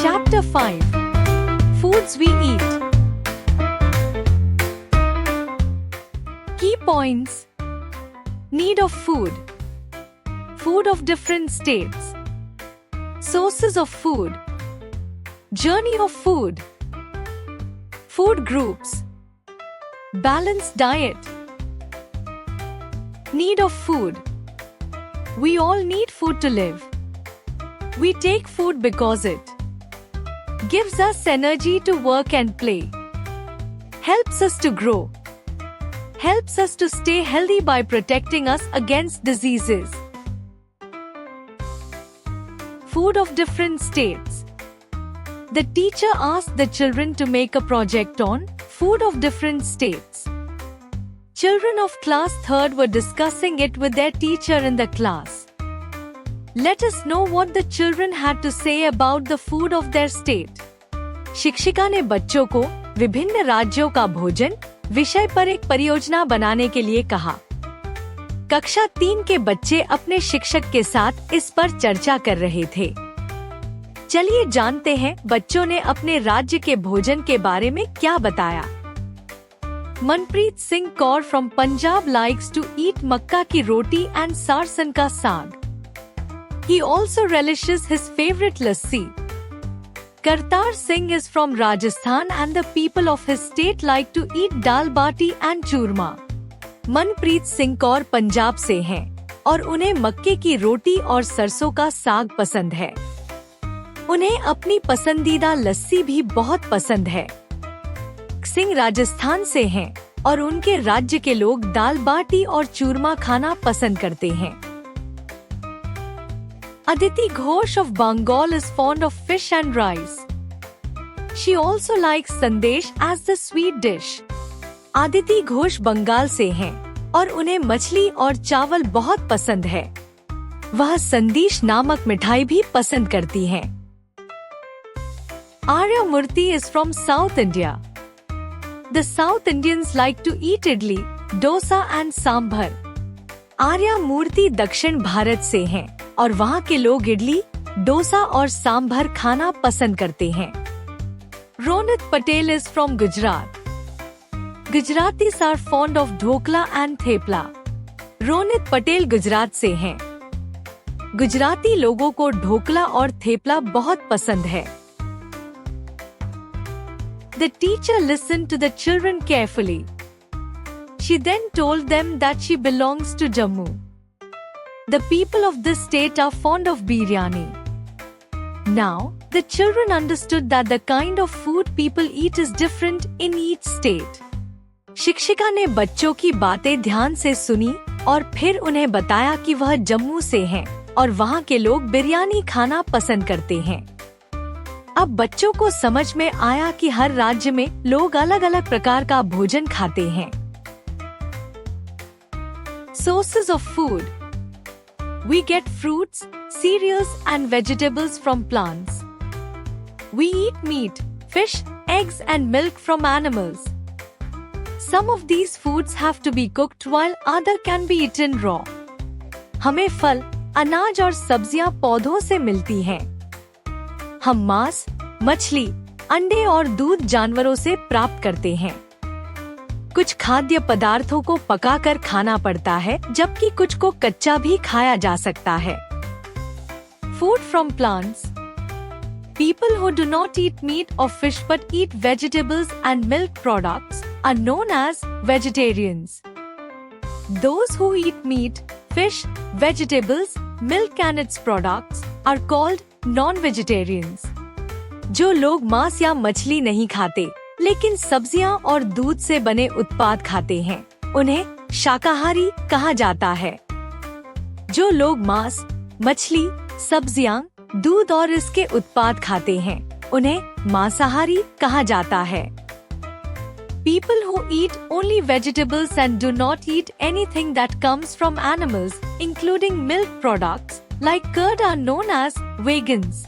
Chapter 5 Foods We Eat. Key points: need of food, food of different states, sources of food, journey of food, food groups, balanced diet. Need of food. We all need food to live. We take food because it gives us energy to work and play, helps us to grow, helps us to stay healthy by protecting us against diseases. Food of different states. The teacher asked the children to make a project on food of different states. Children of class 3rd were discussing it with their teacher in the class. Let us know what the children had to say about the food of their state. शिक्षिका ने बच्चों को विभिन्न राज्यों का भोजन विषय पर एक परियोजना बनाने के लिए कहा। कक्षा 3 के बच्चे अपने शिक्षक के साथ इस पर चर्चा कर रहे थे। चलिए जानते हैं बच्चों ने अपने राज्य के भोजन के बारे में क्या बताया। Manpreet Singh Kaur from Punjab likes to eat makka ki roti and सारसन का साग। He also relishes his favorite lassi. Kartar Singh is from Rajasthan and the people of his state like to eat dal bati and churma. Manpreet Singh Kaur Punjab से हैं और उन्हें मक्के की रोटी और सरसों का साग पसंद है। उन्हें अपनी पसंदीदा लस्सी भी बहुत पसंद है। सिंह राजस्थान से हैं और उनके राज्य के लोग दाल बाटी और चूरमा खाना पसंद करते हैं। Aditi Ghosh of Bengal is fond of fish and rice. She also likes sandesh as the sweet dish. Aditi Ghosh Bengal से हैं और उन्हें मछली और चावल बहुत पसंद है। वह संदेश नामक मिठाई भी पसंद करती हैं। Arya Murthy is from South India. The South Indians like to eat idli, dosa and sambar. Arya मूर्ति दक्षिण भारत से हैं और वहाँ के लोग इडली, डोसा और सांभर खाना पसंद करते हैं। Ronit Patel is from Gujarat. Gujaratis are fond of dhokla and thepla. Ronit Patel Gujarat से हैं। गुजराती लोगों को ढोकला और थेपला बहुत पसंद है। The teacher listened to the children carefully. She then told them that she belongs to Jammu. The people of this state are fond of biryani. Now, the children understood that the kind of food people eat is different in each state. शिक्षिका ने बच्चों की बातें ध्यान से सुनी और फिर उन्हें बताया कि वह जम्मू से हैं और वहाँ के लोग बिरयानी खाना पसंद करते हैं। अब बच्चों को समझ में आया कि हर राज्य में लोग अलग अलग प्रकार का भोजन खाते हैं। Sources of food. We get fruits, cereals and vegetables from plants. We eat meat, fish, eggs and milk from animals. Some of these foods have to be cooked while other can be eaten raw. हमें फल, अनाज और सब्जियां पौधों से मिलती हैं। हम मांस, मछली, अंडे और दूध जानवरों से प्राप्त करते हैं। कुछ खाद्य पदार्थों को पकाकर खाना पड़ता है, जबकि कुछ को कच्चा भी खाया जा सकता है। Food from plants. People who do not eat meat or fish but eat vegetables and milk products are known as vegetarians. Those who eat meat, fish, vegetables, milk and its products are called non-vegetarians. जो लोग मांस या मछली नहीं खाते लेकिन सब्जियां और दूध से बने उत्पाद खाते हैं, उन्हें शाकाहारी कहा जाता है। जो लोग मांस, मछली, सब्जियां, दूध और इसके उत्पाद खाते हैं, उन्हें मांसाहारी कहा जाता है। People who eat only vegetables and do not eat anything that comes from animals, including milk products like curd, are known as vegans.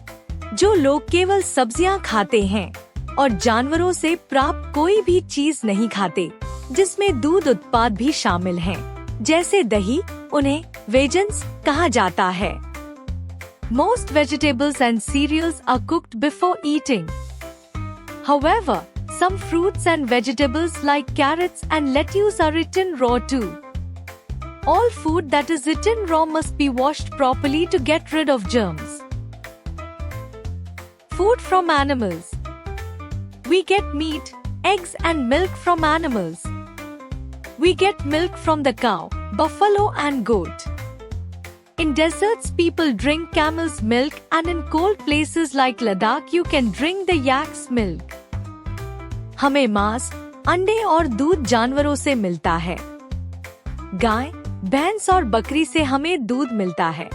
जो लोग केवल सब्जियां खाते हैं और जानवरों से प्राप्त कोई भी चीज नहीं खाते, जिसमें दूध उत्पाद भी शामिल हैं, जैसे दही, उन्हें वेजन्स कहा जाता है। Most vegetables and cereals are cooked before eating. However, some fruits and vegetables like carrots and lettuce are eaten raw too. All food that is eaten raw must be washed properly to get rid of germs. Food from animals. We get meat, eggs and milk from animals. We get milk from the cow, buffalo and goat. In deserts, people drink camel's milk, and in cold places like Ladakh, you can drink the yak's milk. हमें मांस, अंडे और दूध जानवरों से मिलता है। गाय, भैंस और बकरी से हमें दूध मिलता है।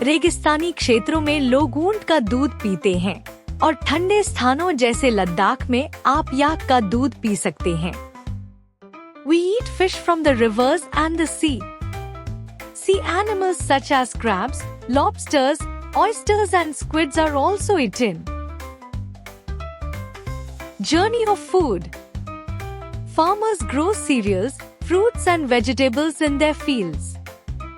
रेगिस्तानी क्षेत्रों में लोग ऊंट का दूध पीते हैं और ठंडे स्थानों जैसे लद्दाख में आप याक का दूध पी सकते हैं। We eat fish from the rivers and the sea. Sea animals such as crabs, lobsters, oysters and squids are also eaten. Journey of food. Farmers grow cereals, fruits and vegetables in their fields.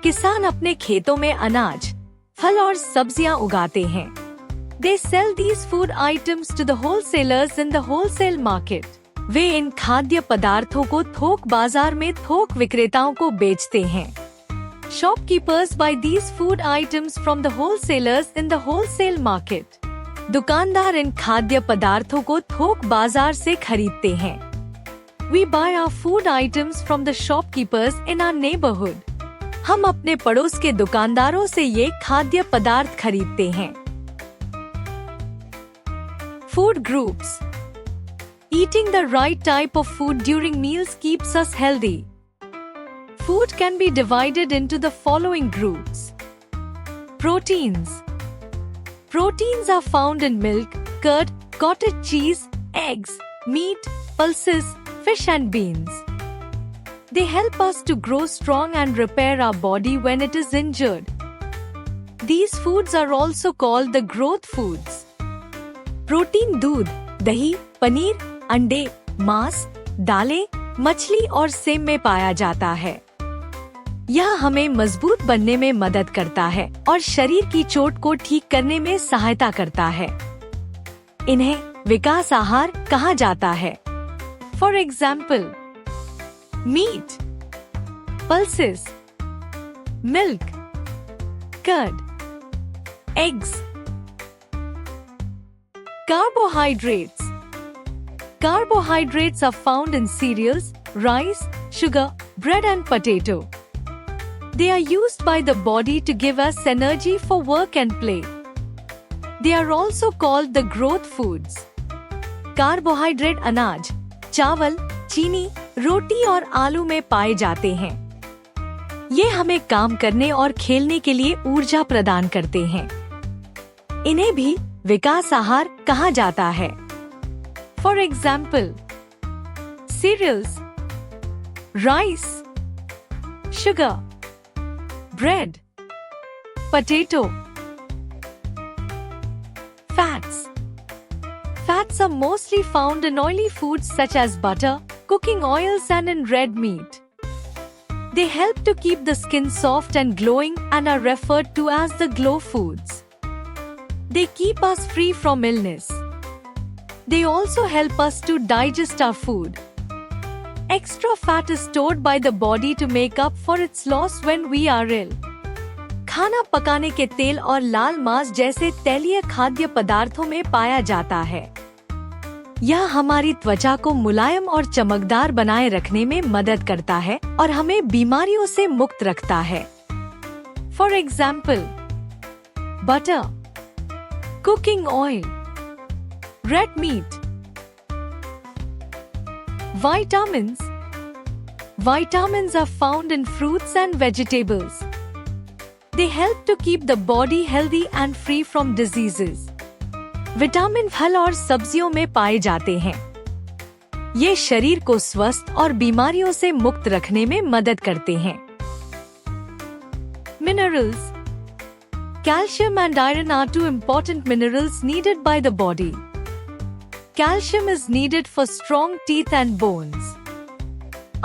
किसान अपने खेतों में अनाज, फल और सब्जियां उगाते हैं। They sell these food items to the wholesalers in the wholesale market. वे इन खाद्य पदार्थों को थोक बाजार में थोक विक्रेताओं को बेचते हैं। Shopkeepers buy these food items from the wholesalers in the wholesale market. दुकानदार इन खाद्य पदार्थों को थोक बाजार से खरीदते हैं। We buy our food items from the shopkeepers in our neighborhood. हम अपने पड़ोस के दुकानदारों से ये खाद्य पदार्थ खरीदते हैं। Food groups. Eating the right type of food during meals keeps us healthy. Food can be divided into the following groups. Proteins. Proteins are found in milk, curd, cottage cheese, eggs, meat, pulses, fish and beans. They help us to grow strong and repair our body when it is injured. These foods are also called the growth foods. Protein दूध, दही, पनीर, अंडे, मांस, दालें, मछली और same में पाया जाता है। यह हमें मजबूत बनने में मदद करता है और शरीर की चोट को ठीक करने में सहायता करता है। इन्हें विकास आहार कहा जाता है। For example, meat, pulses, milk, curd, eggs. Carbohydrates. Carbohydrates are found in cereals, rice, sugar, bread and potato. They are used by the body to give us energy for work and play. They are also called the growth foods. Carbohydrate अनाज, चावल, चीनी, रोटी और आलू में पाए जाते हैं। ये हमें काम करने और खेलने के लिए ऊर्जा प्रदान करते हैं। इन्हें भी विकास आहार कहा जाता है। For example, cereals, rice, sugar, bread, potato. Fats. Fats are mostly found in oily foods such as butter, cooking oils and in red meat. They help to keep the skin soft and glowing and are referred to as the glow foods. They keep us free from illness. They also help us to digest our food. Extra fat is stored by the body to make up for its loss when we are ill. खाना पकाने के तेल और लाल मांस जैसे तैलीय खाद्य पदार्थों में पाया जाता है। यह हमारी त्वचा को मुलायम और चमकदार बनाए रखने में मदद करता है और हमें बीमारियों से मुक्त रखता है। For example, butter, cooking oil, red meat. Vitamins. Vitamins are found in fruits and vegetables. They help to keep the body healthy and free from diseases. Vitamin फल और सब्जियों में पाए जाते हैं। ये शरीर को स्वस्थ और बीमारियों से मुक्त रखने में मदद करते हैं। Minerals. Calcium and iron are two important minerals needed by the body. Calcium is needed for strong teeth and bones.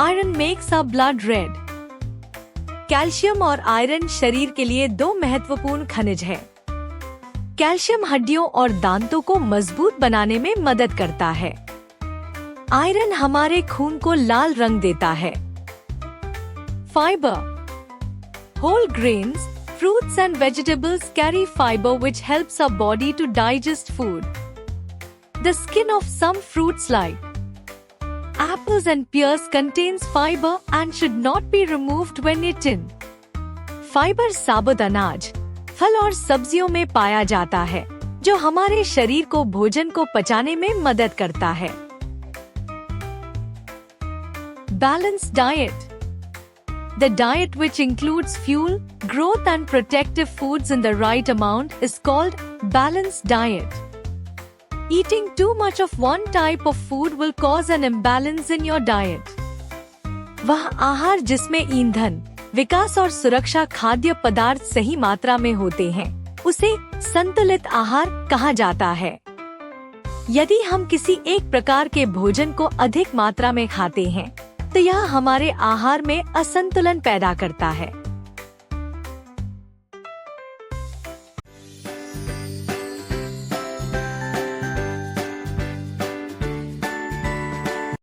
Iron makes our blood red. Calcium और आयरन शरीर के लिए दो महत्वपूर्ण खनिज हैं। कैल्शियम हड्डियों और दांतों को मजबूत बनाने में मदद करता है। आयरन हमारे खून को लाल रंग देता है। Fibre. Whole grains, fruits and vegetables carry fiber which helps our body to digest food. The skin of some fruits like apples and pears contains fiber and should not be removed when eaten. Fibre साबुत अनाज, फल और सब्जियों में पाया जाता है, जो हमारे शरीर को भोजन को पचाने में मदद करता है। Balanced diet. The diet which includes fuel, growth and protective foods in the right amount is called balanced diet. Eating too much of one type of food will cause an imbalance in your diet. वह आहार जिसमें ईंधन, विकास और सुरक्षा खाद्य पदार्थ सही मात्रा में होते हैं, उसे संतुलित आहार कहा जाता है। यदि हम किसी एक प्रकार के भोजन को अधिक मात्रा में खाते हैं, तो यह हमारे आहार में असंतुलन पैदा करता है।